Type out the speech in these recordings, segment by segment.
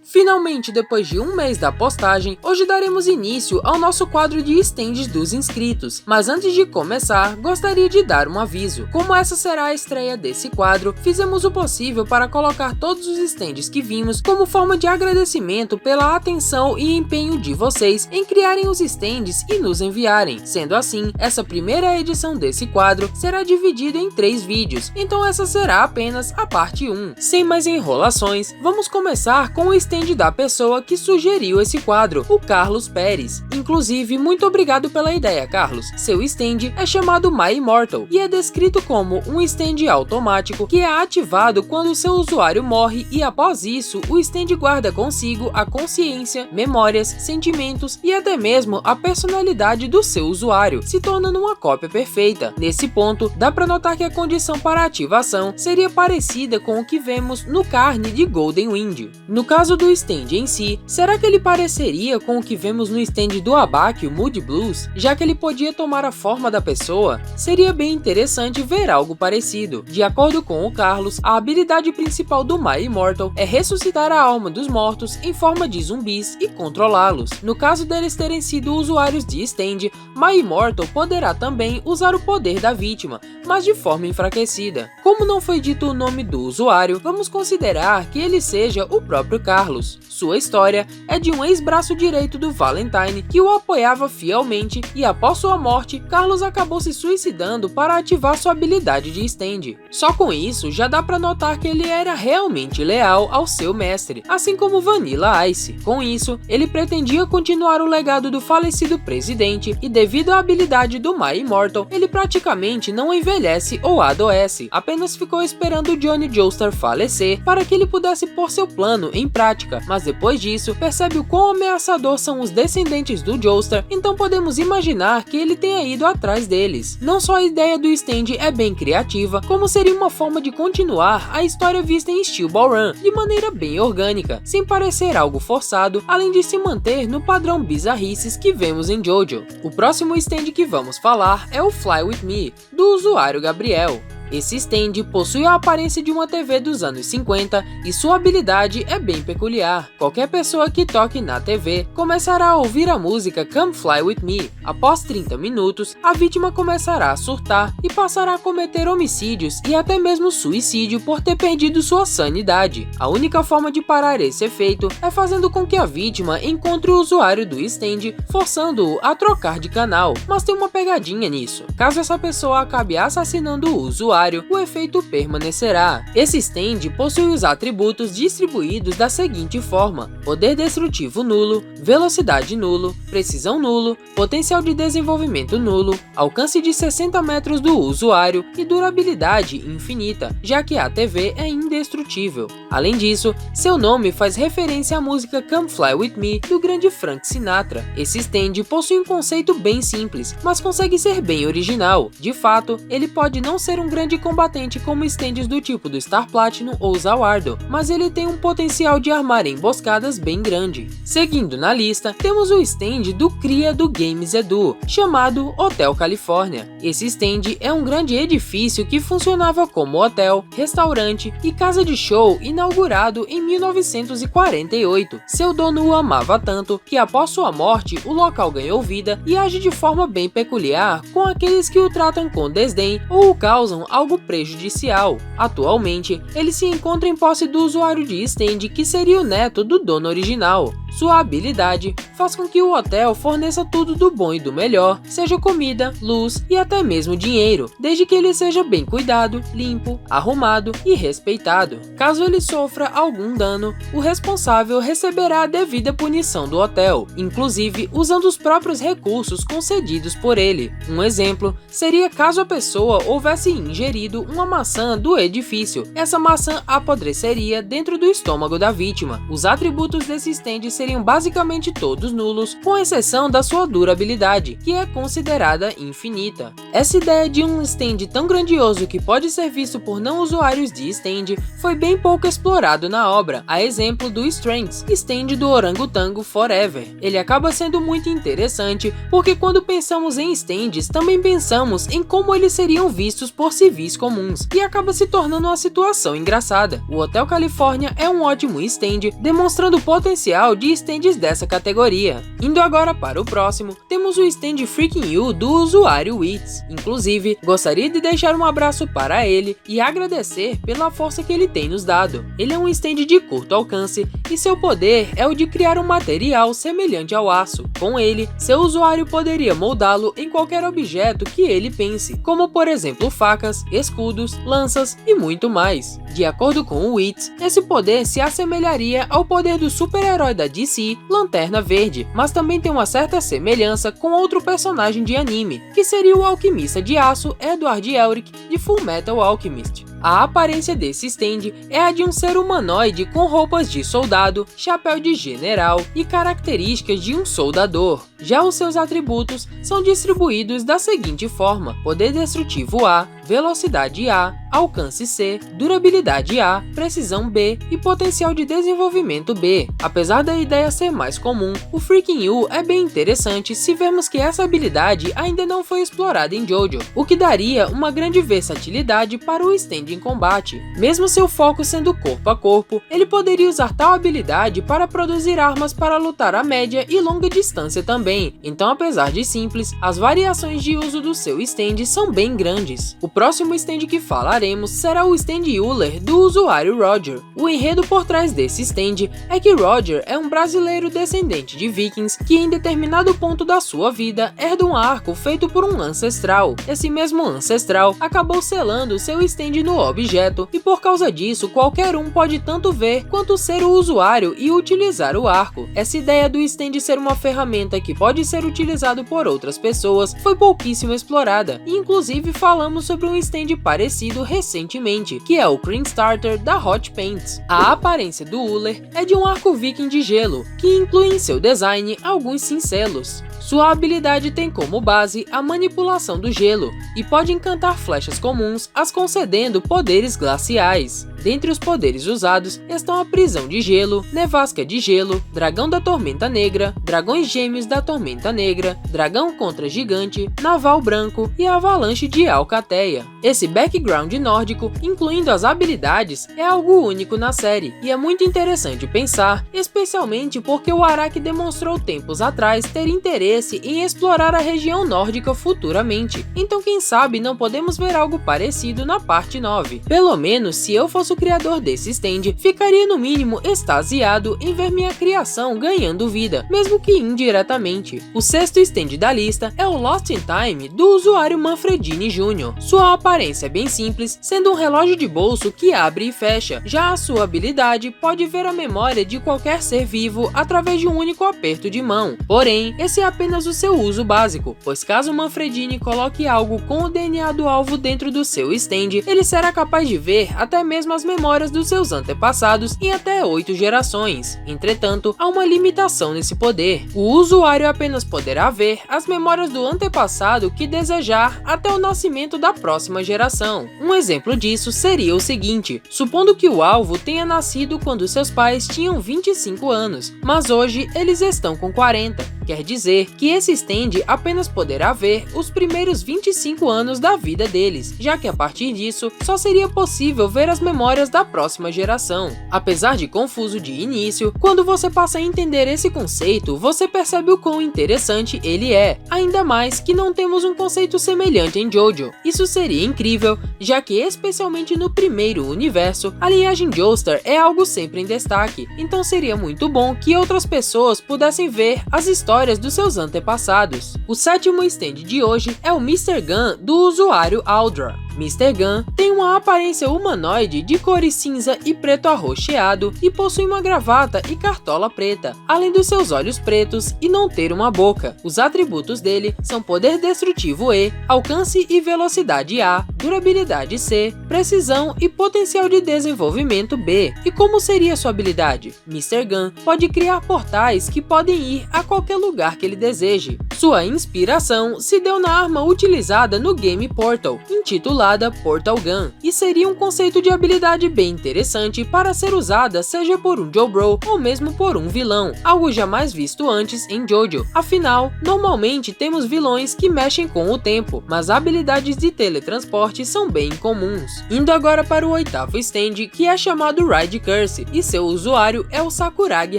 Finalmente, depois de um mês da postagem, hoje daremos início ao nosso quadro de stands dos inscritos. Mas antes de começar, gostaria de dar um aviso. Como essa será a estreia desse quadro, fizemos o possível para colocar todos os stands que vimos como forma de agradecimento pela atenção e empenho de vocês em criarem os stands e nos enviarem. Sendo assim, essa primeira edição desse quadro será dividida em 3 vídeos, então essa será apenas a parte 1. Sem mais enrolações, vamos começar com o stand da pessoa que sugeriu esse quadro, o Carlos Pérez. Inclusive, muito obrigado pela ideia, Carlos. Seu stand é chamado My Immortal e é descrito como um stand automático que é ativado quando seu usuário morre e após isso, o stand guarda consigo a consciência, memórias, sentimentos e até mesmo a personalidade do seu usuário, se tornando uma cópia perfeita. Nesse ponto, dá para notar que a condição para ativação seria parecida com o que vemos no Carne de Golden Wind. No caso do stand em si, será que ele pareceria com o que vemos no stand do Abaque, o Mood Blues, já que ele podia tomar a forma da pessoa? Seria bem interessante ver algo parecido. De acordo com o Carlos, a habilidade principal do My Immortal é ressuscitar a alma dos mortos em forma de zumbis e controlá-los. No caso deles terem sido usuários de stand, My Immortal poderá também usar o poder da vítima, mas de forma enfraquecida. Como não foi dito o nome do usuário, vamos considerar que ele seja o próprio Carlos. Sua história é de um ex-braço direito do Valentine que o apoiava fielmente e após sua morte, Carlos acabou se suicidando para ativar sua habilidade de stand. Só com isso, já dá para notar que ele era realmente leal ao seu mestre, assim como Vanilla Ice. Com isso, ele pretendia continuar o legado do falecido presidente e devido à habilidade do My Immortal, ele praticamente não envelhece ou adoece, apenas ficou esperando Johnny Joestar falecer para que ele pudesse pôr seu plano em prática. Mas depois disso, percebe o quão ameaçador são os descendentes do Joestar, então podemos imaginar que ele tenha ido atrás deles. Não só a ideia do stand é bem criativa, como seria uma forma de continuar a história vista em Steel Ball Run, de maneira bem orgânica, sem parecer algo forçado, além de se manter no padrão bizarrices que vemos em JoJo. O próximo stand que vamos falar é o Fly With Me, do usuário Gabriel. Esse stand possui a aparência de uma TV dos anos 50 e sua habilidade é bem peculiar. Qualquer pessoa que toque na TV começará a ouvir a música Come Fly With Me. Após 30 minutos, a vítima começará a surtar e passará a cometer homicídios e até mesmo suicídio por ter perdido sua sanidade. A única forma de parar esse efeito é fazendo com que a vítima encontre o usuário do stand, forçando-o a trocar de canal. Mas tem uma pegadinha nisso. Caso essa pessoa acabe assassinando o usuário, o efeito permanecerá. Esse stand possui os atributos distribuídos da seguinte forma: poder destrutivo nulo, velocidade nulo, precisão nulo, potencial de desenvolvimento nulo, alcance de 60 metros do usuário e durabilidade infinita, já que a TV é indestrutível. Além disso, seu nome faz referência à música Come Fly With Me do grande Frank Sinatra. Esse stand possui um conceito bem simples, mas consegue ser bem original. De fato, ele pode não ser um grande combatente como stands do tipo do Star Platinum ou Zawardo, mas ele tem um potencial de armar emboscadas bem grande. Seguindo na lista, temos o stand do cria do Games Edu, chamado Hotel Califórnia. Esse stand é um grande edifício que funcionava como hotel, restaurante e casa de show inaugurado em 1948. Seu dono o amava tanto que após sua morte o local ganhou vida e age de forma bem peculiar com aqueles que o tratam com desdém ou o causam algo prejudicial. Atualmente, ele se encontra em posse do usuário de stand que seria o neto do dono original. Sua habilidade faz com que o hotel forneça tudo do bom e do melhor, seja comida, luz e até mesmo dinheiro, desde que ele seja bem cuidado, limpo, arrumado e respeitado. Caso ele sofra algum dano, o responsável receberá a devida punição do hotel, inclusive usando os próprios recursos concedidos por ele. Um exemplo seria caso a pessoa houvesse ingerido uma maçã do edifício. Essa maçã apodreceria dentro do estômago da vítima. Os atributos desse stand seriam basicamente todos nulos, com exceção da sua durabilidade, que é considerada infinita. Essa ideia de um stand tão grandioso que pode ser visto por não usuários de stand foi bem pouco explorado na obra, a exemplo do Strengths, stand do Orangotango Forever. Ele acaba sendo muito interessante porque quando pensamos em stands, também pensamos em como eles seriam vistos por civis comuns, e acaba se tornando uma situação engraçada. O Hotel Califórnia é um ótimo stand, demonstrando o potencial de stands dessa categoria. Indo agora para o próximo, temos o stand Freaking You do usuário Wits. Inclusive, gostaria de deixar um abraço para ele e agradecer pela força que ele tem nos dado. Ele é um stand de curto alcance e seu poder é o de criar um material semelhante ao aço. Com ele, seu usuário poderia moldá-lo em qualquer objeto que ele pense, como por exemplo facas, escudos, lanças e muito mais. De acordo com o Wits, esse poder se assemelharia ao poder do super-herói da DC, Lanterna Verde, mas também tem uma certa semelhança com outro personagem de anime, que seria o alquimista de aço Edward Elric de Fullmetal Alchemist. A aparência desse stand é a de um ser humanoide com roupas de soldado, chapéu de general e características de um soldador. Já os seus atributos são distribuídos da seguinte forma: poder destrutivo A, velocidade A, alcance C, durabilidade A, precisão B e potencial de desenvolvimento B. Apesar da ideia ser mais comum, o Freaking You é bem interessante se vermos que essa habilidade ainda não foi explorada em JoJo, o que daria uma grande versatilidade para o stand em combate. Mesmo seu foco sendo corpo a corpo, ele poderia usar tal habilidade para produzir armas para lutar a média e longa distância também. Então, apesar de simples, as variações de uso do seu stand são bem grandes. O próximo stand que falaremos será o stand Uller do usuário Roger. O enredo por trás desse stand é que Roger é um brasileiro descendente de vikings que em determinado ponto da sua vida herda um arco feito por um ancestral. Esse mesmo ancestral acabou selando seu stand no objeto e por causa disso qualquer um pode tanto ver quanto ser o usuário e utilizar o arco. Essa ideia do stand ser uma ferramenta que pode ser utilizado por outras pessoas foi pouquíssimo explorada, e inclusive falamos sobre um stand parecido recentemente, que é o Cream Starter da Hot Paints. A aparência do Uller é de um arco viking de gelo, que inclui em seu design alguns cincelos. Sua habilidade tem como base a manipulação do gelo e pode encantar flechas comuns, as concedendo poderes glaciais. Dentre os poderes usados estão a prisão de gelo, nevasca de gelo, dragão da tormenta negra, dragões gêmeos da tormenta negra, dragão contra gigante, naval branco e avalanche de Alcateia. Esse background nórdico, incluindo as habilidades, é algo único na série e é muito interessante pensar, especialmente porque o Araki demonstrou tempos atrás ter interesse em explorar a região nórdica futuramente. Então quem sabe não podemos ver algo parecido na parte 9. Pelo menos se eu fosse o criador desse stand, ficaria no mínimo extasiado em ver minha criação ganhando vida, mesmo que indiretamente. O sexto stand da lista é o Lost in Time do usuário Manfredini Jr. Sua aparência é bem simples, sendo um relógio de bolso que abre e fecha. Já a sua habilidade pode ver a memória de qualquer ser vivo através de um único aperto de mão. Porém, esse é apenas o seu uso básico, pois caso Manfredini coloque algo com o DNA do alvo dentro do seu stand, ele será capaz de ver até mesmo as memórias dos seus antepassados em até 8 gerações. Entretanto, há uma limitação nesse poder. O usuário apenas poderá ver as memórias do antepassado que desejar até o nascimento da próxima geração. Um exemplo disso seria o seguinte: supondo que o alvo tenha nascido quando seus pais tinham 25 anos, mas hoje eles estão com 40. Quer dizer que esse stand apenas poderá ver os primeiros 25 anos da vida deles, já que a partir disso só seria possível ver as memórias da próxima geração. Apesar de confuso de início, quando você passa a entender esse conceito, você percebe o quão interessante ele é, ainda mais que não temos um conceito semelhante em JoJo. Isso seria incrível, já que especialmente no primeiro universo, a linhagem Joestar é algo sempre em destaque, então seria muito bom que outras pessoas pudessem ver as histórias dos seus antepassados. O sétimo stand de hoje é o Mr. Gun do usuário Aldra. Mr. Gun tem uma aparência humanoide de cores cinza e preto arroxeado e possui uma gravata e cartola preta, além dos seus olhos pretos e não ter uma boca. Os atributos dele são poder destrutivo E, alcance e velocidade A, durabilidade C, precisão e potencial de desenvolvimento B. E como seria sua habilidade? Mr. Gun pode criar portais que podem ir a qualquer lugar que ele deseje. Sua inspiração se deu na arma utilizada no game Portal, intitulada Portal Gun, e seria um conceito de habilidade bem interessante para ser usada seja por um JoBro ou mesmo por um vilão, algo jamais visto antes em JoJo. Afinal, normalmente temos vilões que mexem com o tempo, mas habilidades de teletransporte são bem comuns. Indo agora para o 8º stand, que é chamado Ride Curse, e seu usuário é o Sakuragi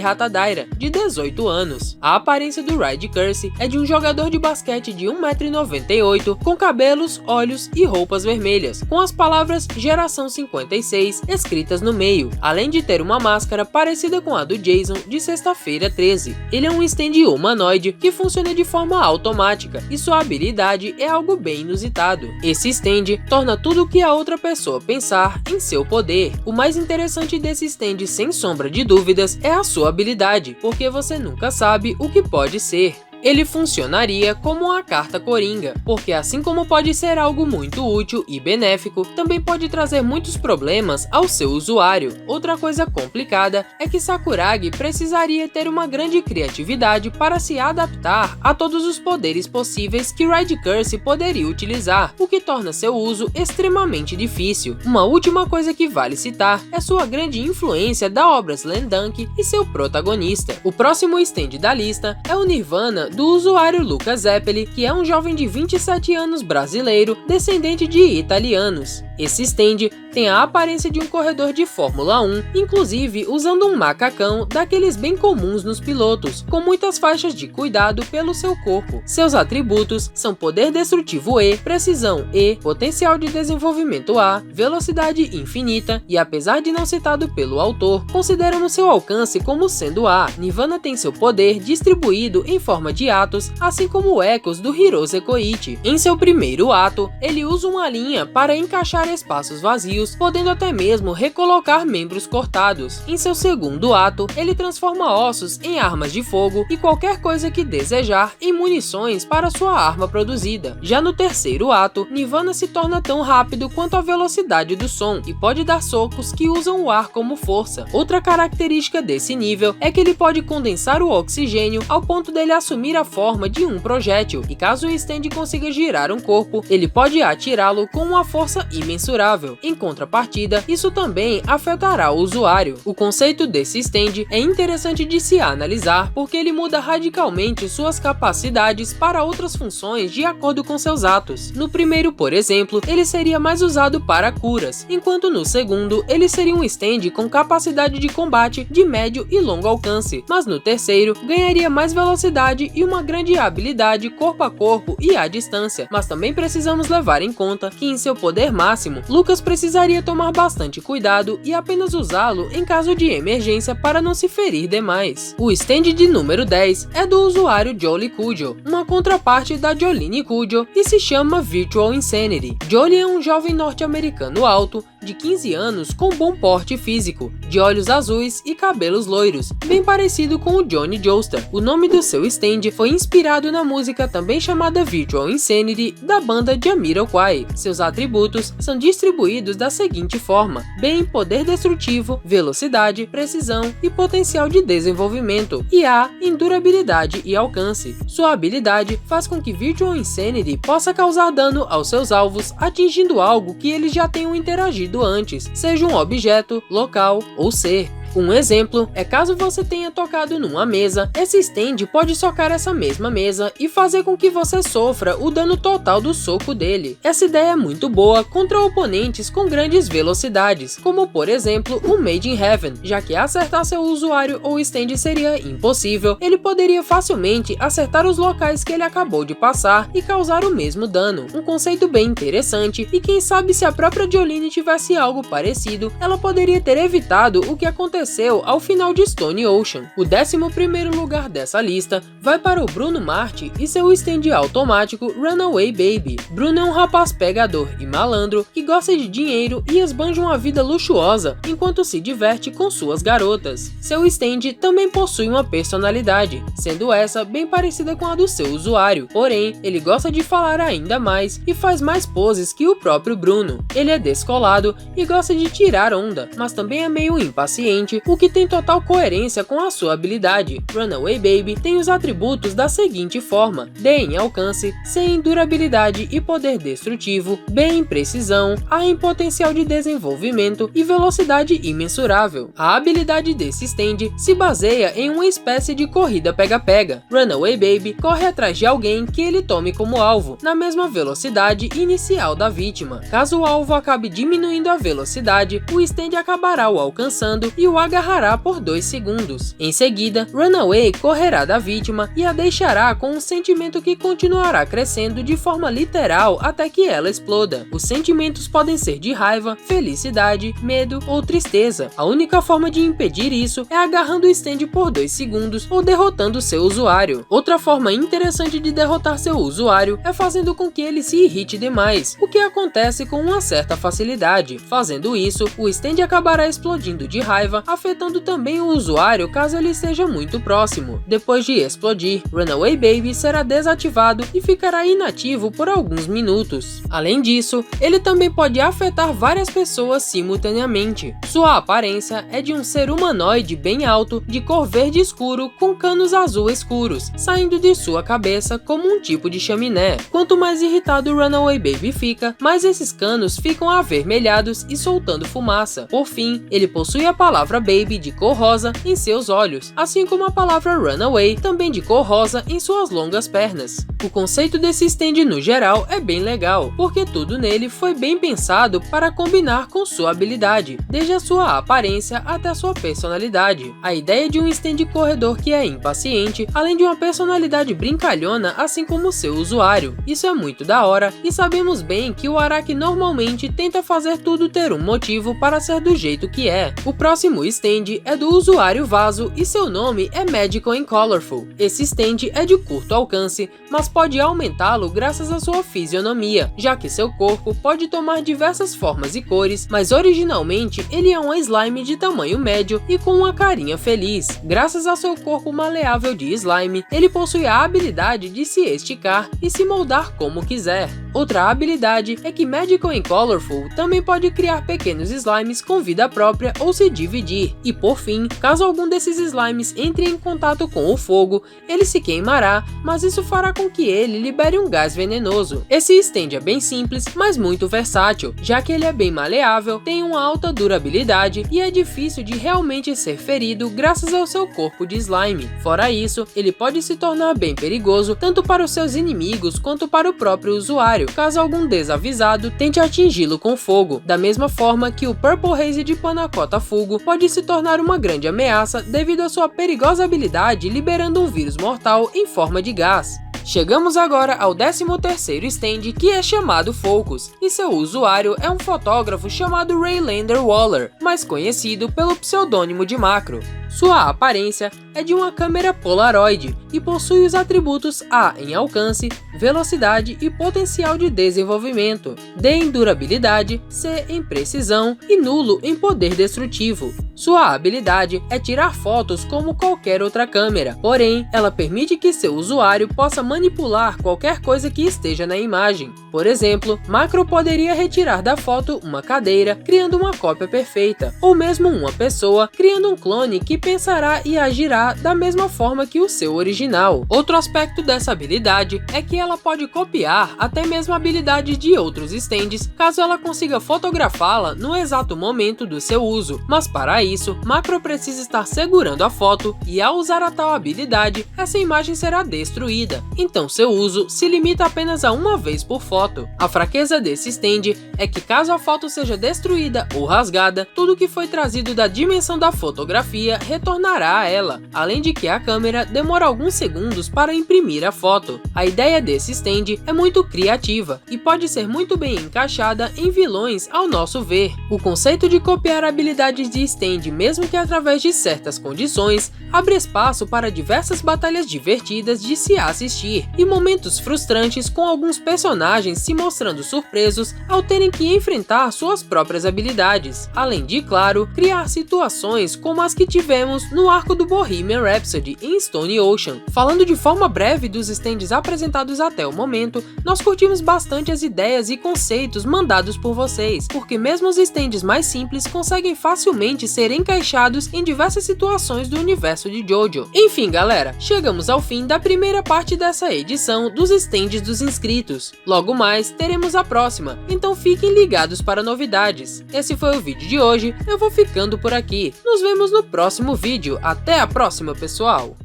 Hatadaira, de 18 anos. A aparência do Ride Curse é de um jogador de basquete de 1,98 m, com cabelos, olhos e roupas vermelhas, com as palavras Geração 56 escritas no meio, além de ter uma máscara parecida com a do Jason de Sexta-feira 13. Ele é um stand humanoide que funciona de forma automática e sua habilidade é algo bem inusitado. Esse stand torna tudo o que a outra pessoa pensar em seu poder. O mais interessante desse stand, sem sombra de dúvidas, é a sua habilidade, porque você nunca sabe o que pode ser. Ele funcionaria como uma carta coringa, porque assim como pode ser algo muito útil e benéfico, também pode trazer muitos problemas ao seu usuário. Outra coisa complicada é que Sakuragi precisaria ter uma grande criatividade para se adaptar a todos os poderes possíveis que Ride Curse poderia utilizar, o que torna seu uso extremamente difícil. Uma última coisa que vale citar é sua grande influência da obra Slam Dunk e seu protagonista. O próximo stand da lista é o Nirvana do usuário Lucas Zeppeli, que é um jovem de 27 anos brasileiro, descendente de italianos. Esse stand tem a aparência de um corredor de Fórmula 1, inclusive usando um macacão daqueles bem comuns nos pilotos, com muitas faixas de cuidado pelo seu corpo. Seus atributos são poder destrutivo E, precisão E, potencial de desenvolvimento A, velocidade infinita e, apesar de não citado pelo autor, consideramos seu alcance como sendo A. Nirvana tem seu poder distribuído em forma de atos, assim como ecos do Hirose Koichi. Em seu primeiro ato, ele usa uma linha para encaixar espaços vazios, podendo até mesmo recolocar membros cortados. Em seu segundo ato, ele transforma ossos em armas de fogo e qualquer coisa que desejar em munições para sua arma produzida. Já no terceiro ato, Nirvana se torna tão rápido quanto a velocidade do som e pode dar socos que usam o ar como força. Outra característica desse nível é que ele pode condensar o oxigênio ao ponto dele assumir a forma de um projétil, e caso o stand consiga girar um corpo, ele pode atirá-lo com uma força imensurável. Em contrapartida, isso também afetará o usuário. O conceito desse stand é interessante de se analisar porque ele muda radicalmente suas capacidades para outras funções de acordo com seus atos. No primeiro, por exemplo, ele seria mais usado para curas, enquanto no segundo, ele seria um stand com capacidade de combate de médio e longo alcance, mas no terceiro, ganharia mais velocidade e uma grande habilidade corpo a corpo e à distância. Mas também precisamos levar em conta que em seu poder máximo, Lucas precisaria tomar bastante cuidado e apenas usá-lo em caso de emergência para não se ferir demais. O stand de número 10 é do usuário Jolie Kujo, uma contraparte da Jolene Kujo, e se chama Virtual Insanity. Jolie é um jovem norte-americano alto, de 15 anos, com bom porte físico, de olhos azuis e cabelos loiros, bem parecido com o Johnny Joestar. O nome do seu stand foi inspirado na música também chamada Virtual Insanity da banda Jamiroquai. Seus atributos são distribuídos da seguinte forma: B em poder destrutivo, velocidade, precisão e potencial de desenvolvimento, e A em durabilidade e alcance. Sua habilidade faz com que Virtual Insanity possa causar dano aos seus alvos atingindo algo que eles já tenham interagido antes, seja um objeto, local ou ser. Um exemplo é caso você tenha tocado numa mesa, esse stand pode socar essa mesma mesa e fazer com que você sofra o dano total do soco dele. Essa ideia é muito boa contra oponentes com grandes velocidades, como por exemplo o Made in Heaven, já que acertar seu usuário ou stand seria impossível, ele poderia facilmente acertar os locais que ele acabou de passar e causar o mesmo dano. Um conceito bem interessante, e quem sabe se a própria Jolene tivesse algo parecido, ela poderia ter evitado o que aconteceu aconteceu ao final de Stone Ocean. O 11º lugar dessa lista vai para o Bruno Marte e seu stand automático Runaway Baby. Bruno é um rapaz pegador e malandro que gosta de dinheiro e esbanja uma vida luxuosa enquanto se diverte com suas garotas. Seu stand também possui uma personalidade, sendo essa bem parecida com a do seu usuário, porém ele gosta de falar ainda mais e faz mais poses que o próprio Bruno. Ele é descolado e gosta de tirar onda, mas também é meio impaciente, o que tem total coerência com a sua habilidade. Runaway Baby tem os atributos da seguinte forma: D em alcance, C em durabilidade e poder destrutivo, B em precisão, A em potencial de desenvolvimento e velocidade imensurável. A habilidade desse stand se baseia em uma espécie de corrida pega-pega. Runaway Baby corre atrás de alguém que ele tome como alvo, na mesma velocidade inicial da vítima. Caso o alvo acabe diminuindo a velocidade, o stand acabará o alcançando e o agarrará por 2 segundos. Em seguida, Runaway correrá da vítima e a deixará com um sentimento que continuará crescendo de forma literal até que ela exploda. Os sentimentos podem ser de raiva, felicidade, medo ou tristeza. A única forma de impedir isso é agarrando o stand por 2 segundos ou derrotando seu usuário. Outra forma interessante de derrotar seu usuário é fazendo com que ele se irrite demais, o que acontece com uma certa facilidade. Fazendo isso, o stand acabará explodindo de raiva, afetando também o usuário caso ele esteja muito próximo. Depois de explodir, Runaway Baby será desativado e ficará inativo por alguns minutos. Além disso, ele também pode afetar várias pessoas simultaneamente. Sua aparência é de um ser humanoide bem alto, de cor verde escuro com canos azul escuros, saindo de sua cabeça como um tipo de chaminé. Quanto mais irritado o Runaway Baby fica, mais esses canos ficam avermelhados e soltando fumaça. Por fim, ele possui a palavra Baby de cor rosa em seus olhos, assim como a palavra Runaway também de cor rosa em suas longas pernas. O conceito desse stand no geral é bem legal, porque tudo nele foi bem pensado para combinar com sua habilidade, desde a sua aparência até a sua personalidade. A ideia de um stand corredor que é impaciente, além de uma personalidade brincalhona assim como seu usuário. Isso é muito da hora e sabemos bem que o Araki normalmente tenta fazer tudo ter um motivo para ser do jeito que é. O próximo stand é do usuário Vaso e seu nome é Magical and Colorful. Esse stand é de curto alcance, mas pode aumentá-lo graças à sua fisionomia, já que seu corpo pode tomar diversas formas e cores, mas originalmente ele é um slime de tamanho médio e com uma carinha feliz. Graças ao seu corpo maleável de slime, ele possui a habilidade de se esticar e se moldar como quiser. Outra habilidade é que Magical and Colorful também pode criar pequenos slimes com vida própria ou se dividir. E por fim, caso algum desses slimes entre em contato com o fogo, ele se queimará, mas isso fará com que ele libere um gás venenoso. Esse stand é bem simples, mas muito versátil, já que ele é bem maleável, tem uma alta durabilidade e é difícil de realmente ser ferido graças ao seu corpo de slime. Fora isso, ele pode se tornar bem perigoso tanto para os seus inimigos quanto para o próprio usuário, caso algum desavisado tente atingi-lo com fogo, da mesma forma que o Purple Haze de Panacota Fugo pode se tornar uma grande ameaça devido à sua perigosa habilidade liberando um vírus mortal em forma de gás. Chegamos agora ao 13º stand, que é chamado Focus, e seu usuário é um fotógrafo chamado Raylander Waller, mais conhecido pelo pseudônimo de Macro. Sua aparência é de uma câmera Polaroid e possui os atributos A em alcance, velocidade e potencial de desenvolvimento, D em durabilidade, C em precisão e nulo em poder destrutivo. Sua habilidade é tirar fotos como qualquer outra câmera, porém, ela permite que seu usuário possa manipular qualquer coisa que esteja na imagem. Por exemplo, Macro poderia retirar da foto uma cadeira, criando uma cópia perfeita, ou mesmo uma pessoa, criando um clone que pensará e agirá da mesma forma que o seu original. Outro aspecto dessa habilidade é que ela pode copiar até mesmo habilidades de outros stands, caso ela consiga fotografá-la no exato momento do seu uso, mas para isso, Macro precisa estar segurando a foto e ao usar a tal habilidade, essa imagem será destruída, então seu uso se limita apenas a uma vez por foto. A fraqueza desse stand é que caso a foto seja destruída ou rasgada, tudo que foi trazido da dimensão da fotografia retornará a ela, além de que a câmera demora alguns segundos para imprimir a foto. A ideia desse stand é muito criativa e pode ser muito bem encaixada em vilões ao nosso ver. O conceito de copiar habilidades de stand surpreende mesmo que através de certas condições, abre espaço para diversas batalhas divertidas de se assistir e momentos frustrantes com alguns personagens se mostrando surpresos ao terem que enfrentar suas próprias habilidades, além de, claro, criar situações como as que tivemos no arco do Bohemian Rhapsody em Stone Ocean. Falando de forma breve dos stands apresentados até o momento, nós curtimos bastante as ideias e conceitos mandados por vocês, porque mesmo os stands mais simples conseguem facilmente ser encaixados em diversas situações do universo de JoJo. Enfim galera, chegamos ao fim da primeira parte dessa edição dos stands dos inscritos. Logo mais teremos a próxima, então fiquem ligados para novidades. Esse foi o vídeo de hoje, eu vou ficando por aqui. Nos vemos no próximo vídeo, até a próxima pessoal!